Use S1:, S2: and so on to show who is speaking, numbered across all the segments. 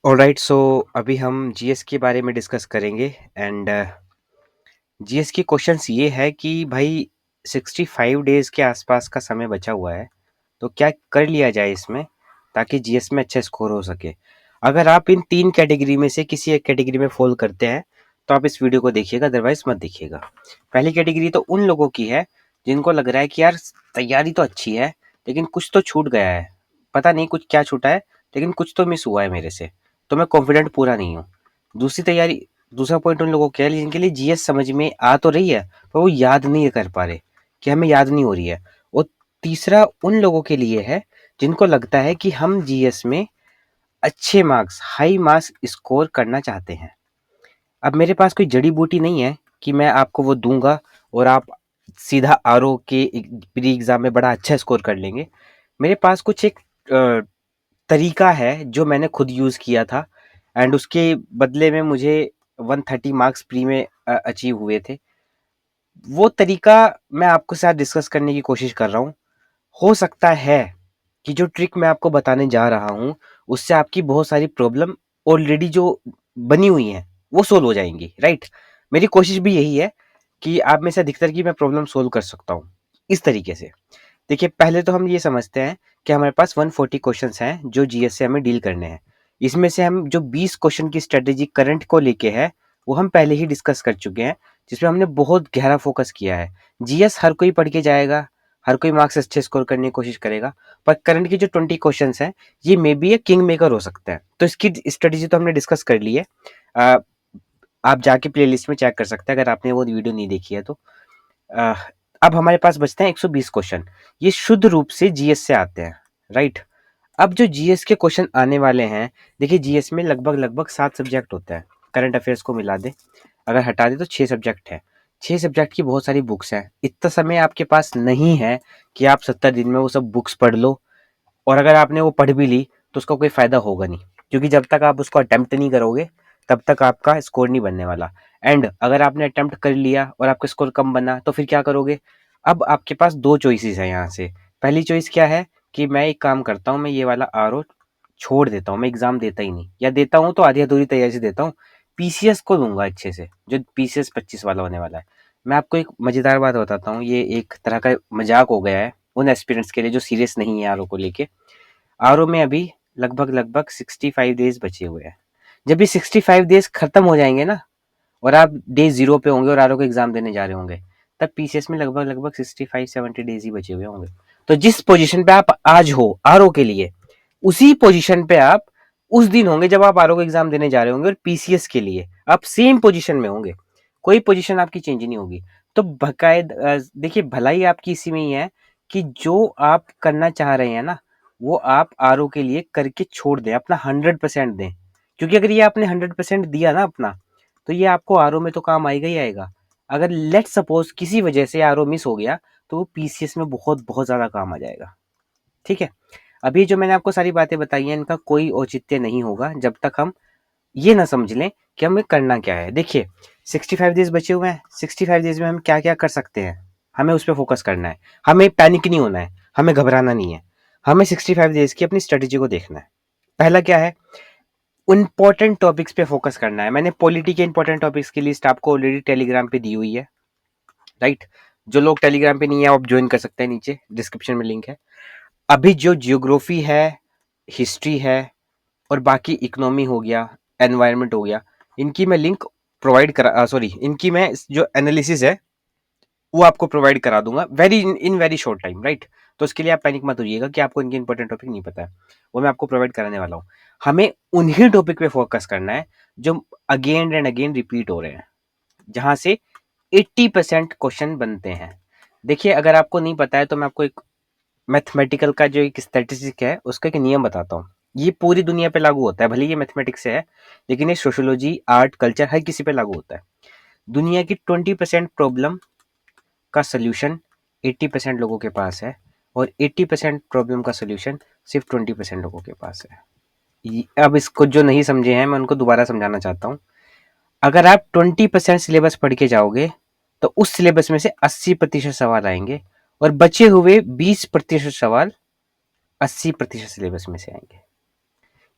S1: Alright, सो अभी हम GS के बारे में डिस्कस करेंगे एंड जीएस की क्वेश्चंस ये है कि भाई 65 डेज के आसपास का समय बचा हुआ है, तो क्या कर लिया जाए इसमें ताकि जीएस में अच्छे स्कोर हो सके। अगर आप इन तीन कैटेगरी में से किसी एक कैटेगरी में फॉल करते हैं तो आप इस वीडियो को देखिएगा, अदरवाइज मत देखिएगा। पहली कैटेगरी तो उन लोगों की है जिनको लग रहा है कि यार तैयारी तो अच्छी है लेकिन कुछ तो छूट गया है, पता नहीं कुछ क्या छूटा है, लेकिन कुछ तो मिस हुआ है मेरे से, तो मैं कॉन्फिडेंट पूरा नहीं हूँ। दूसरी तैयारी दूसरा पॉइंट उन लोगों का है जिनके लिए जीएस समझ में आ तो रही है पर वो याद नहीं कर पा रहे, कि हमें याद नहीं हो रही है। और तीसरा उन लोगों के लिए है जिनको लगता है कि हम जीएस में अच्छे मार्क्स, हाई मार्क्स स्कोर करना चाहते हैं। अब मेरे पास कोई जड़ी बूटी नहीं है कि मैं आपको वो दूंगा और आप सीधा आरओ के प्री एग्जाम में बड़ा अच्छा स्कोर कर लेंगे। मेरे पास कुछ एक तरीका है जो मैंने खुद यूज़ किया था एंड उसके बदले में मुझे 130 मार्क्स प्री में अचीव हुए थे। वो तरीका मैं आपके साथ डिस्कस करने की कोशिश कर रहा हूँ। हो सकता है कि जो ट्रिक मैं आपको बताने जा रहा हूँ उससे आपकी बहुत सारी प्रॉब्लम ऑलरेडी जो बनी हुई हैं वो सोल्व हो जाएंगी, राइट। मेरी कोशिश भी यही है कि आप में से अधिकतर की मैं प्रॉब्लम सोल्व कर सकता हूँ इस तरीके से। देखिए, पहले तो हम ये समझते हैं कि हमारे पास 140 क्वेश्चंस हैं जो जीएस से हमें डील करने हैं। इसमें से हम जो 20 क्वेश्चन की स्ट्रेटेजी करंट को लेके है वो हम पहले ही डिस्कस कर चुके हैं, जिसमें हमने बहुत गहरा फोकस किया है। जीएस हर कोई पढ़ के जाएगा, हर कोई मार्क्स अच्छे स्कोर करने की कोशिश करेगा, पर करंट की जो 20 क्वेश्चंस हैं ये may be a king maker हो सकता है। तो इसकी स्ट्रेटेजी तो हमने डिस्कस कर ली है। अ, आप जाके प्लेलिस्ट में चेक कर सकते हैं अगर आपने वो वीडियो नहीं देखी है तो। अ, अब हमारे पास बचते हैं 120 क्वेश्चन। ये शुद्ध रूप से जीएस से आते हैं, राइट। अब जो जीएस के क्वेश्चन आने वाले हैं, देखिए जीएस में लगभग लगभग 7 सब्जेक्ट होते हैं। करंट अफेयर्स को मिला दे, अगर हटा दे तो 6 सब्जेक्ट है। 6 सब्जेक्ट की बहुत सारी बुक्स हैं। इतना समय आपके पास नहीं है कि आप 70 दिन में वो सब बुक्स पढ़ लो, और अगर आपने वो पढ़ भी ली तो उसका कोई फायदा होगा नहीं, क्योंकि जब तक आप उसको अटेम्प्ट नहीं करोगे तब तक आपका स्कोर नहीं बनने वाला। एंड अगर आपने अटेम्प्ट कर लिया और आपका स्कोर कम बना तो फिर क्या करोगे। अब आपके पास दो चॉइसेस है यहाँ से। पहली चॉइस क्या है कि मैं एक काम करता हूँ, मैं ये वाला आरओ छोड़ देता हूँ, मैं एग्जाम देता ही नहीं, या देता हूँ तो आधी अधूरी तैयारी से देता हूँ। पीसीएस को दूंगा अच्छे से, जो पीसीएस 25 वाला होने वाला है। मैं आपको एक मजेदार बात बताता हूँ, ये एक तरह का मजाक हो गया है उन एस्पिरेंट्स के लिए जो सीरियस नहीं है आरओ को लेके। आरओ में अभी लगभग लगभग 65 डेज बचे हुए हैं। जब ये 65 डेज खत्म हो जाएंगे ना, और आप डे जीरो पे होंगे और आरओ का एग्जाम देने जा रहे होंगे, तब पीसीएस में लगभग लगभग 65-70 डेज ही बचे हुए होंगे। तो जिस पोजीशन पे आप आज हो आरओ के लिए, उसी पोजीशन पे आप उस दिन होंगे जब आप आरओ का एग्जाम देने जा रहे होंगे, और पीसीएस के लिए आप सेम पोजीशन में होंगे। कोई पोजीशन आपकी चेंज नहीं होगी। तो देखिए, भलाई आपकी इसी में ही है कि जो आप करना चाह रहे हैं ना, वो आप आरओ के लिए करके छोड़ दें, अपना 100% दें। क्योंकि अगर ये आपने 100% दिया ना अपना, तो ये आपको आरओ में तो काम आएगा ही आएगा। अगर लेट सपोज किसी वजह से आरओ मिस हो गया तो वो पीसीएस में बहुत बहुत ज्यादा काम आ जाएगा, ठीक है। अभी जो मैंने आपको सारी बातें बताई हैं इनका कोई औचित्य नहीं होगा जब तक हम ये ना समझ लें कि हमें करना क्या है। देखिए, 65 डेज बचे हुए हैं, 65 डेज में हम क्या क्या कर सकते हैं, हमें उस पर फोकस करना है। हमें पैनिक नहीं होना है, हमें घबराना नहीं है, हमें 65 डेज की अपनी स्ट्रेटेजी को देखना है। पहला क्या है, इंपॉर्टेंट टॉपिक्स पे फोकस करना है। मैंने पॉलिटी के इंपॉर्टेंट टॉपिक्स की लिस्ट आपको ऑलरेडी टेलीग्राम पे दी हुई है, राइट। जो लोग टेलीग्राम पे नहीं है आप ज्वाइन कर सकते हैं, नीचे डिस्क्रिप्शन में लिंक है। अभी जो जियोग्राफी है, हिस्ट्री है, और बाकी इकोनॉमी हो गया, एनवायरनमेंट हो गया, इनकी मैं लिंक प्रोवाइड करा सॉरी इनकी मैं जो एनालिसिस है वो आपको प्रोवाइड करा दूंगा very in very short time, right. तो उसके लिए आप पैनिक मत होइएगा कि आपको इनके इंपॉर्टेंट टॉपिक नहीं पता है, वो मैं आपको प्रोवाइड कराने वाला हूँ। हमें उन्हीं टॉपिक पे फोकस करना है जो अगेन एंड अगेन रिपीट हो रहे हैं, जहां से 80% क्वेश्चन बनते हैं। देखिए, अगर आपको नहीं पता है तो मैं आपको एक मैथमेटिकल का जो एक स्टैटिस्टिक है उसका एक नियम बताता हूँ। ये पूरी दुनिया पे लागू होता है, भले ये मैथमेटिक्स से है लेकिन ये सोशियोलॉजी, आर्ट, कल्चर हर किसी पे लागू होता है। दुनिया की 20% प्रॉब्लम का सोल्यूशन 80% लोगों के पास है, और 80% प्रॉब्लम का सोल्यूशन सिर्फ 20% लोगों के पास है। अब इसको जो नहीं समझे हैं मैं उनको दोबारा समझाना चाहता हूँ। अगर आप 20% सिलेबस पढ़ के जाओगे तो उस सिलेबस में से 80% सवाल आएंगे, और बचे हुए 20% सवाल 80% सिलेबस में से आएंगे।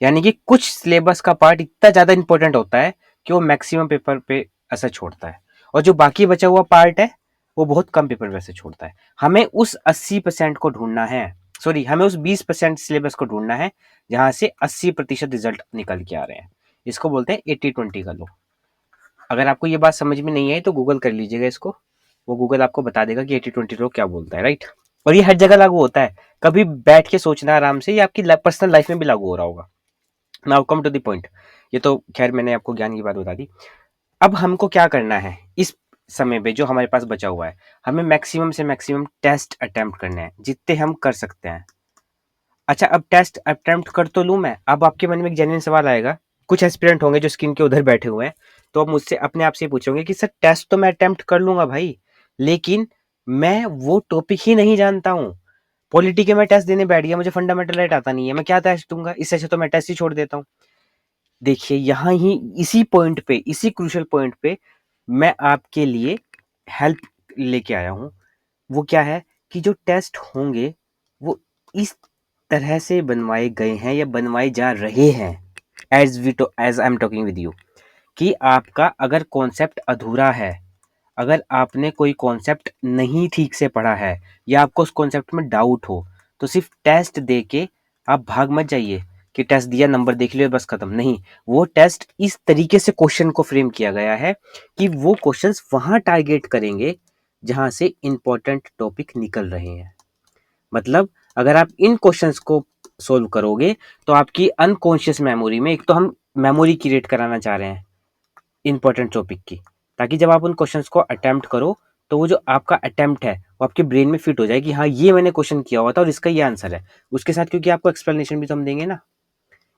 S1: यानी कि कुछ सिलेबस का पार्ट इतना ज्यादा इंपॉर्टेंट होता है कि वो मैक्सिमम पेपर पे असर छोड़ता है, और जो बाकी बचा हुआ पार्ट है वो बहुत कम पेपर पे असर छोड़ता है। हमें उस 80% को ढूंढना है, सॉरी, हमें उस 20% सिलेबस को ढूंढना है जहां से 80% रिजल्ट निकल के आ रहे हैं। इसको बोलते हैं 80-20 का लो। अगर आपको ये बात समझ में नहीं आई तो गूगल कर लीजिएगा इसको, वो गूगल आपको बता देगा कि 80-20 लो क्या बोलता है, राइट। और ये हर जगह लागू होता है, कभी बैठ के सोचना आराम से, ये आपकी पर्सनल लाइफ में भी लागू हो रहा होगा। Now come to the point. ये तो खैर मैंने आपको ज्ञान की बात बता दी। अब हमको क्या करना है इस समय पे जो हमारे पास बचा हुआ है, हमें मैक्सिमम से मैक्सिमम टेस्ट अटेम्प्ट करने हैं जितने हम कर सकते हैं। अच्छा, अब टेस्ट अटेम्प्ट कर तो लूं मैं, अब आपके मन में एक जेन्युइन सवाल आएगा। कुछ एस्पिरेंट होंगे जो स्क्रीन के उधर बैठे हुए हैं, तो अब मुझसे अपने आप से पूछोगे कि सर टेस्ट तो मैं अटेम्प्ट कर लूंगा भाई, लेकिन मैं वो टॉपिक ही नहीं जानता हूँ। पॉलिटी के मैं टेस्ट देने बैठ गया, मुझे फंडामेंटल राइट आता नहीं है, मैं क्या टेस्ट दूंगा? इससे अच्छा तो मैं टेस्ट ही छोड़ देता हूँ। देखिए यहाँ ही इसी पॉइंट पे, इसी क्रूशियल पॉइंट पे मैं आपके लिए हेल्प लेके आया हूँ। वो क्या है कि जो टेस्ट होंगे वो इस तरह से बनवाए गए हैं या बनवाए जा रहे हैं, as I am talking with you, कि आपका अगर कॉन्सेप्ट अधूरा है, अगर आपने कोई कॉन्सेप्ट नहीं ठीक से पढ़ा है या आपको उस कॉन्सेप्ट में डाउट हो, तो सिर्फ टेस्ट दे के आप भाग मत जाइए कि टेस्ट दिया नंबर देख लियो बस खत्म। नहीं, वो टेस्ट इस तरीके से क्वेश्चन को फ्रेम किया गया है कि वो क्वेश्चंस वहां टारगेट करेंगे जहां से इंपॉर्टेंट टॉपिक निकल रहे हैं। मतलब अगर आप इन क्वेश्चंस को सोल्व करोगे तो आपकी अनकॉन्शियस मेमोरी में, एक तो हम मेमोरी क्रिएट कराना चाह रहे हैं इंपॉर्टेंट टॉपिक की, ताकि जब आप उन क्वेश्चंस को अटेम्प्ट करो तो वो जो आपका अटेम्प्ट है वो आपके ब्रेन में फिट हो जाए कि हाँ ये मैंने क्वेश्चन किया हुआ था और इसका ये आंसर है। उसके साथ क्योंकि आपको एक्सप्लेनेशन भी तो हम देंगे ना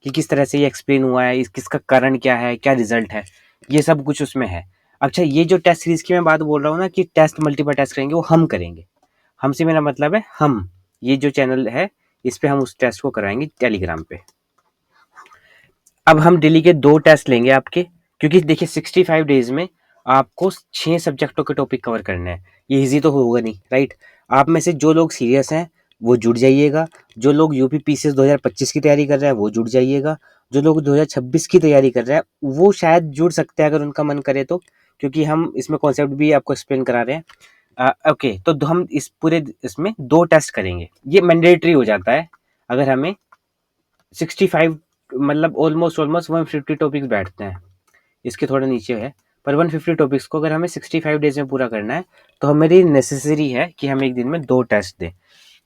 S1: कि किस तरह से ये एक्सप्लेन हुआ है, किसका कारण क्या है, क्या रिजल्ट है, ये सब कुछ उसमें है। अच्छा, ये जो टेस्ट सीरीज की मैं बात बोल रहा हूँ ना कि टेस्ट मल्टीपल टेस्ट करेंगे, वो हम करेंगे। हमसे मेरा मतलब है हम, ये जो चैनल है इस पे हम उस टेस्ट को कराएंगे टेलीग्राम पे। अब हम डेली के 2 टेस्ट लेंगे आपके, क्योंकि देखिए 65 डेज में आपको 6 सब्जेक्टों के टॉपिक कवर करने हैं। ये इजी तो होगा नहीं, राइट। आप में से जो लोग सीरियस हैं वो जुड़ जाइएगा, जो लोग यूपी पीसीएस 2025 की तैयारी कर रहे हैं वो जुड़ जाइएगा, जो लोग 2026 की तैयारी कर रहे हैं वो शायद जुड़ सकते हैं अगर उनका मन करे तो, क्योंकि हम इसमें कॉन्सेप्ट भी आपको एक्सप्लेन करा रहे हैं। ओके, तो हम इस पूरे इसमें 2 टेस्ट करेंगे, ये मैंडेटरी हो जाता है अगर हमें 65, मतलब ऑलमोस्ट ऑलमोस्ट 150 टॉपिक्स बैठते हैं, इसके थोड़ा नीचे है, पर 150 टॉपिक्स को अगर हमें 65 डेज में पूरा करना है तो हमारी नेसेसरी है कि हम एक दिन में 2 टेस्ट दें।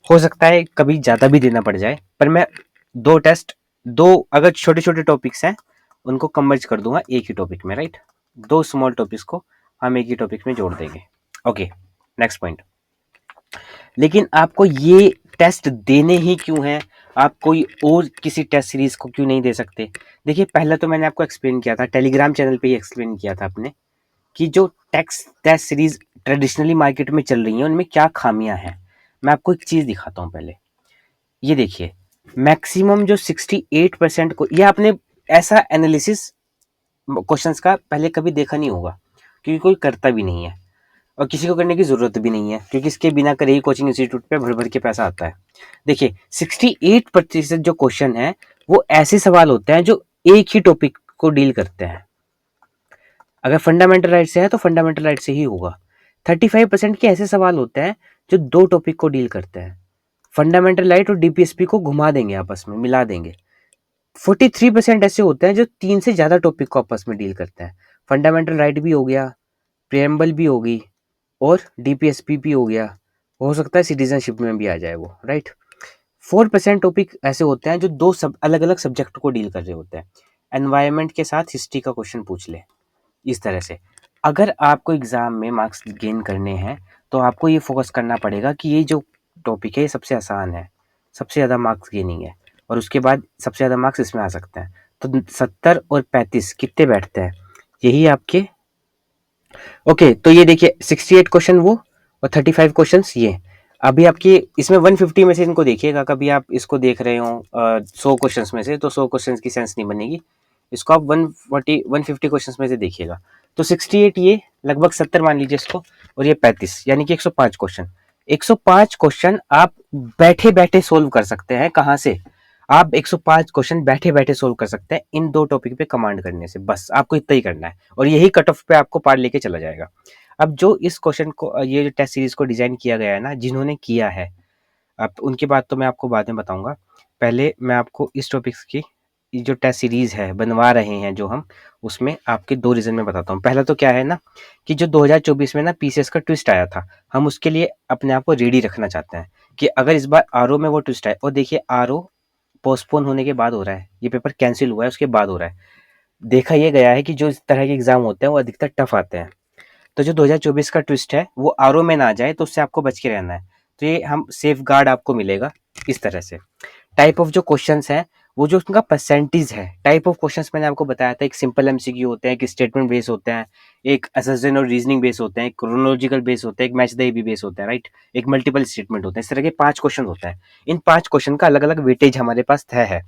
S1: हो सकता है कभी ज़्यादा भी देना पड़ जाए, पर मैं 2 टेस्ट, 2 अगर छोटे छोटे टॉपिक्स हैं उनको कन्वर्ज कर दूंगा एक ही टॉपिक में, राइट। 2 स्मॉल टॉपिक्स को हम एक ही टॉपिक में जोड़ देंगे। Okay, next point. लेकिन आपको ये टेस्ट देने ही क्यों हैं? आप कोई और किसी टेस्ट सीरीज को क्यों नहीं दे सकते? देखिए पहले तो मैंने आपको एक्सप्लेन किया था, टेलीग्राम चैनल पे ही एक्सप्लेन किया था आपने, कि जो टेस्ट सीरीज ट्रेडिशनली मार्केट में चल रही हैं उनमें क्या खामियां हैं। मैं आपको एक चीज दिखाता हूँ पहले। ये देखिए, मैक्सिमम जो 68% को, ये आपने ऐसा एनालिसिस क्वेश्चंस का पहले कभी देखा नहीं होगा, क्योंकि कोई करता भी नहीं है और किसी को करने की जरूरत भी नहीं है, क्योंकि इसके बिना करे ही कोचिंग इंस्टीट्यूट पे भर भर के पैसा आता है। देखिए 68% जो क्वेश्चन है वो ऐसे सवाल होते हैं जो एक ही टॉपिक को डील करते हैं। अगर फंडामेंटल राइट से है तो फंडामेंटल राइट से ही होगा। 35% के ऐसे सवाल होते हैं जो 2 टॉपिक को डील करते हैं, फंडामेंटल राइट और डीपीएसपी को घुमा देंगे, आपस में मिला देंगे। 43% ऐसे होते हैं जो 3 से ज्यादा टॉपिक को आपस में डील करते हैं, फंडामेंटल राइट भी हो गया, प्रेम्बल भी होगी और डीपीएसपी भी हो गया, हो सकता है सिटीजनशिप में भी आ जाए वो, राइट। 4% टॉपिक ऐसे होते हैं जो 2 सब अलग अलग सब्जेक्ट को डील कर रहे होते हैं। एनवायरमेंट के साथ हिस्ट्री का क्वेश्चन पूछ ले, इस तरह से। अगर आपको एग्जाम में मार्क्स गेन करने हैं तो आपको ये फोकस करना पड़ेगा कि ये जो टॉपिक है ये सबसे आसान है, सबसे ज़्यादा मार्क्स गेनिंग है, और उसके बाद सबसे ज़्यादा मार्क्स इसमें आ सकते हैं। तो 70 और 35 कितने बैठते हैं? यही आपके, ओके, तो ये देखिए 68 क्वेश्चन वो और 35 क्वेश्चन ये। अभी आपकी इसमें 150 में से इनको देखिएगा, कभी आप इसको देख रहे हो 100 क्वेश्चन में से, तो 100 क्वेश्चन की सेंस नहीं बनेगी। इसको आप 150 क्वेश्चन में से देखिएगा, तो 68 ये, लगभग 70 मान लीजिए इसको, और ये 35, यानी कि 105 क्वेश्चन। 105 क्वेश्चन आप बैठे बैठे सोल्व कर सकते हैं। कहाँ से? आप 105 क्वेश्चन बैठे-बैठे सोल्व कर सकते हैं इन 2 टॉपिक पे कमांड करने से, बस आपको इतना ही करना है और यही कट ऑफ पे आपको पार लेके चला जाएगा। अब जो इस क्वेश्चन को ये जो टेस्ट सीरीज़ को डिज़ाइन किया गया है ना, जिन्होंने किया है, अब उनकी बात तो मैं आपको बाद में बताऊँगा। पहले मैं आपको इस टॉपिक्स की ये जो टेस्ट सीरीज़ है, बनवा रहे हैं जो हम, उसमें आपके 2 रीज़न मैं बताता हूँ। पहला तो क्या है ना कि जो 2024 में ना पीसीएस का ट्विस्ट आया था, हम उसके लिए अपने आप को रेडी रखना चाहते हैं कि अगर इस बार आरओ में वो ट्विस्ट आए, और देखिए आरओ पोस्टपोन होने के बाद हो रहा है, ये पेपर कैंसिल हुआ है उसके बाद हो रहा है। देखा ये गया है कि जो इस तरह के एग्जाम होते हैं वो अधिकतर टफ आते हैं। तो जो 2024 का ट्विस्ट है वो आरओ में ना जाए, तो उससे आपको बच के रहना है। तो ये हम सेफ गार्ड आपको मिलेगा इस तरह से। टाइप ऑफ जो क्वेश्चंस हैं, वो जो उनका परसेंटेज है, टाइप ऑफ क्वेश्चंस मैंने आपको बताया था, एक सिंपल एमसीक्यू होते हैं, एक स्टेटमेंट बेस होते हैं, एक असर्शन और रीजनिंग बेस होते हैं, एक क्रोनोलॉजिकल बेस होते हैं, एक मैच द एबी बेस होते हैं, राइट। एक मल्टीपल स्टेटमेंट होते हैं। इस तरह के 5 क्वेश्चन होते हैं। इन 5 क्वेश्चन का अलग अलग वेटेज हमारे पास तय है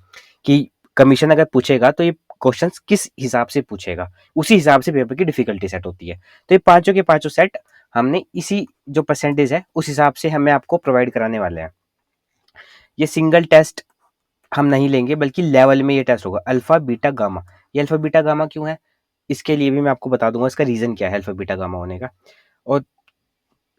S1: कि कमीशन अगर पूछेगा तो ये क्वेश्चन किस हिसाब से पूछेगा, उसी हिसाब से पेपर की डिफिकल्टी सेट होती है। तो ये पांचों के पांचों सेट हमने इसी जो परसेंटेज है उस हिसाब से हमें आपको प्रोवाइड कराने वाले हैं। ये सिंगल टेस्ट हम नहीं लेंगे, बल्कि लेवल में ये टेस्ट होगा, अल्फा बीटा गामा। ये अल्फा बीटा गामा क्यों है, इसके लिए भी मैं आपको बता दूंगा इसका रीजन क्या है अल्फा बीटा गामा होने का। और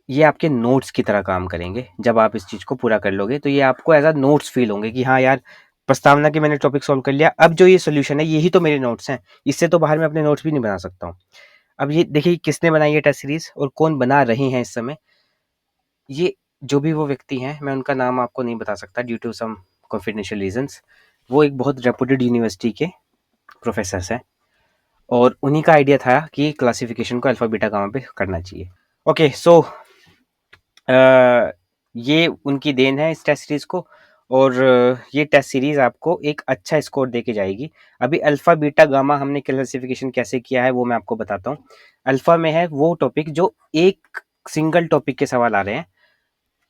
S1: ये आपके नोट्स की तरह काम करेंगे। जब आप इस चीज को पूरा कर लोगे तो ये आपको एज अ नोट्स फील होंगे कि हाँ यार, प्रस्तावना की मैंने टॉपिक सॉल्व कर लिया, अब जो ये सोल्यूशन है यही तो मेरे नोट्स हैं, इससे तो बाहर मैं अपने नोट्स भी नहीं बना सकता हूँ। अब ये देखिए किसने बनाई है टेस्ट सीरीज और कौन बना रहे हैं इस समय। ये जो भी वो व्यक्ति हैं, मैं उनका नाम आपको नहीं बता सकता due to some confidential reasons. वो एक बहुत रेपुटेड यूनिवर्सिटी के प्रोफेसर हैं और उन्हीं का आइडिया था कि क्लासिफिकेशन को अल्फा बीटा गामा पे करना चाहिए। ओके सो ये उनकी देन है इस टेस्ट सीरीज को, और ये टेस्ट सीरीज आपको एक अच्छा स्कोर देके जाएगी। अभी अल्फा बीटा गामा हमने क्लासिफिकेशन कैसे किया है वो मैं आपको बताता हूँ। अल्फा में है वो टॉपिक जो एक सिंगल टॉपिक के सवाल आ रहे हैं,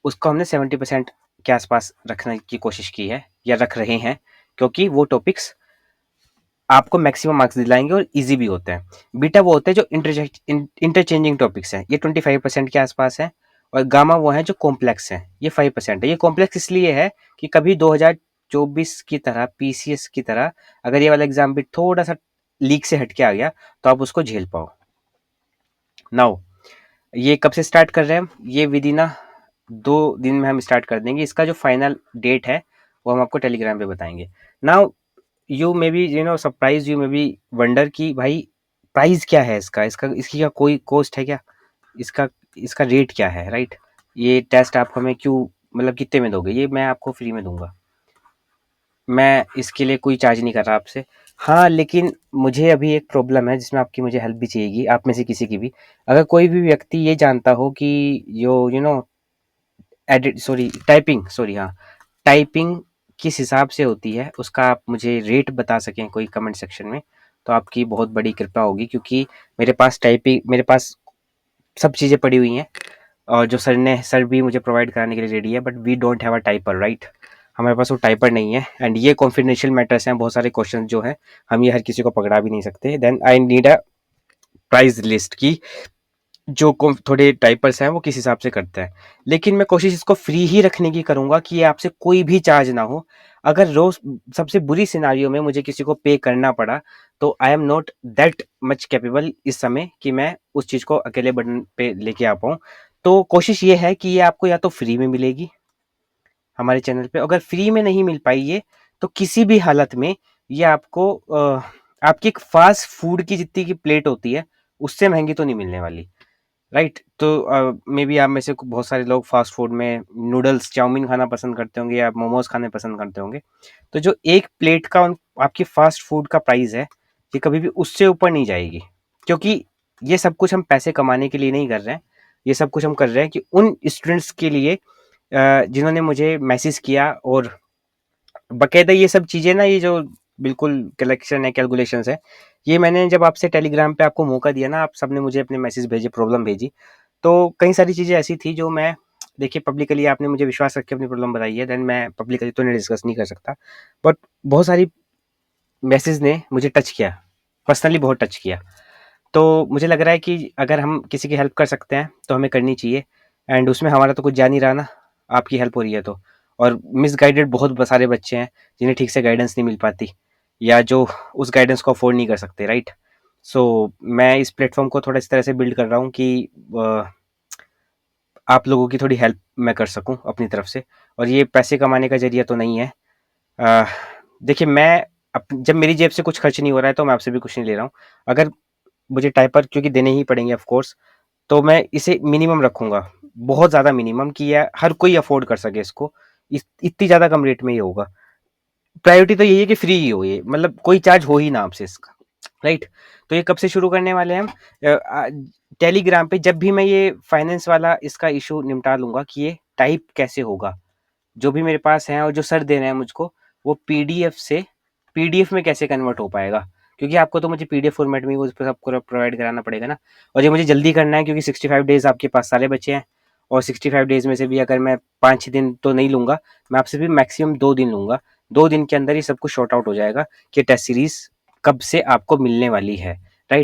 S1: उसको हमने 70% के आसपास रखने की कोशिश की है या रख रहे हैं, क्योंकि वो टॉपिक्स आपको मैक्सिमम मार्क्स दिलाएंगे और इजी भी होते हैं। बीटा वो होते हैं जो इंटरचेंजिंग टॉपिक्स हैं, ये 25% के आसपास है। और गामा वो है जो कॉम्प्लेक्स है, ये 5% है। ये कॉम्प्लेक्स इसलिए है कि कभी 2024 की तरह पीसीएस की तरह अगर ये वाला एग्जाम भी थोड़ा सा लीक से हटके आ गया तो आप उसको झेल पाओ। नाउ ये कब से स्टार्ट कर रहे हैं हम, ये विद इन 2 दिन में हम स्टार्ट कर देंगे। इसका जो फाइनल डेट है वो हम आपको टेलीग्राम पे बताएंगे। Now you may be surprise, you may be wonder कि भाई प्राइस क्या है इसका, इसकी क्या कोई कॉस्ट है क्या, इसका इसका रेट क्या है, राइट। ये टेस्ट आप हमें क्यों, मतलब कितने में दोगे, ये मैं आपको फ्री में दूंगा, मैं इसके लिए कोई चार्ज नहीं कर रहा आपसे। हाँ लेकिन मुझे अभी एक प्रॉब्लम है जिसमें आपकी मुझे हेल्प भी चाहिएगी, आप में से किसी की भी। अगर कोई भी व्यक्ति ये जानता हो कि यो एडिट सॉरी टाइपिंग सॉरी हाँ टाइपिंग किस हिसाब से होती है, उसका आप मुझे रेट बता सकें कोई कमेंट सेक्शन में, तो आपकी बहुत बड़ी कृपा होगी। क्योंकि मेरे पास सब चीज़ें पड़ी हुई हैं, और जो सर भी मुझे प्रोवाइड कराने के लिए रेडी है, but we don't have a typer, right. हमारे पास वो टाइपर नहीं है, एंड ये कॉन्फिडेंशियल मैटर्स हैं, बहुत सारे क्वेश्चन जो हैं हम ये हर किसी को पकड़ा भी नहीं सकते। Then I need a price list की जो थोड़े टाइपर्स हैं वो किस हिसाब से करते हैं। लेकिन मैं कोशिश इसको फ्री ही रखने की करूंगा कि ये आपसे कोई भी चार्ज ना हो। अगर रोज सबसे बुरी सिनारियो में मुझे किसी को पे करना पड़ा, तो I am not that much capable इस समय कि मैं उस चीज को अकेले बटन पे लेके आ पाऊँ। तो कोशिश ये है कि ये आपको या तो फ्री में मिलेगी हमारे चैनल पे, अगर फ्री में नहीं मिल पाई ये, तो किसी भी हालत में ये आपको आपकी एक फास्ट फूड की जितनी की प्लेट होती है उससे महंगी तो नहीं मिलने वाली, राइट। तो मे बी आप में से बहुत सारे लोग फास्ट फूड में नूडल्स चाउमीन खाना पसंद करते होंगे या मोमोज खाने पसंद करते होंगे। तो जो एक प्लेट का आपकी फास्ट फूड का प्राइस है, ये कभी भी उससे ऊपर नहीं जाएगी। क्योंकि ये सब कुछ हम पैसे कमाने के लिए नहीं कर रहे हैं, ये सब कुछ हम कर रहे हैं कि उन स्टूडेंट्स के लिए जिन्होंने मुझे मैसेज किया, और बकायदा ये सब चीज़ें ना, ये जो बिल्कुल कलेक्शन है, कैलकुलेशंस है, ये मैंने जब आपसे टेलीग्राम पे आपको मौका दिया ना, आप सबने मुझे अपने मैसेज भेजे, प्रॉब्लम भेजी, तो कई सारी चीज़ें ऐसी थी जो मैं, देखिए पब्लिकली आपने मुझे विश्वास रख के अपनी प्रॉब्लम बताई है, देन मैं पब्लिकली तो नहीं डिस्कस नहीं कर सकता। बट बहुत सारी मैसेज ने मुझे टच किया, पर्सनली बहुत टच किया। तो मुझे लग रहा है कि अगर हम किसी की हेल्प कर सकते हैं तो हमें करनी चाहिए, एंड उसमें हमारा तो कुछ जा नहीं रहा ना, आपकी हेल्प हो रही है तो। और मिसगाइडेड बहुत सारे बच्चे हैं जिन्हें ठीक से गाइडेंस नहीं मिल पाती, या जो उस गाइडेंस को अफोर्ड नहीं कर सकते, राइट? सो मैं इस प्लेटफॉर्म को थोड़ा इस तरह से बिल्ड कर रहा हूँ कि आप लोगों की थोड़ी हेल्प मैं कर सकूं अपनी तरफ से। और ये पैसे कमाने का जरिया तो नहीं है। अ, देखिए, मैं जब मेरी जेब से कुछ खर्च नहीं हो रहा है तो मैं आपसे भी कुछ नहीं ले रहा हूँ। अगर मुझे टाइपर क्योंकि देने ही पड़ेंगे ऑफ कोर्स, तो मैं इसे मिनिमम रखूंगा, बहुत ज़्यादा मिनिमम, कि यह हर कोई अफोर्ड कर सके इसको। इतनी ज़्यादा कम रेट में ही होगा। प्रायोरिटी तो यही है कि फ्री ही हो, ये मतलब कोई चार्ज हो ही ना आपसे इसका, राइट? तो ये कब से शुरू करने वाले हैं हम? टेलीग्राम पे जब भी मैं ये फाइनेंस वाला इसका इशू निपटा लूंगा कि ये टाइप कैसे होगा, जो भी मेरे पास है और जो सर दे रहे हैं मुझको, वो पीडीएफ से पीडीएफ में कैसे कन्वर्ट हो पाएगा, क्योंकि आपको तो मुझे पीडीएफ फॉर्मेट में वो सबको प्रोवाइड कराना पड़ेगा ना। और ये मुझे जल्दी करना है क्योंकि 65 डेज आपके पास सारे बचे हैं। और 65 डेज में से भी अगर मैं 5-6 दिन तो नहीं लूंगा, मैं आपसे भी मैक्सिमम 2 दिन लूंगा। 2 दिन के अंदर ही सब कुछ शॉर्ट आउट हो जाएगा कि टेस्ट सीरीज कब से आपको मिलने वाली है।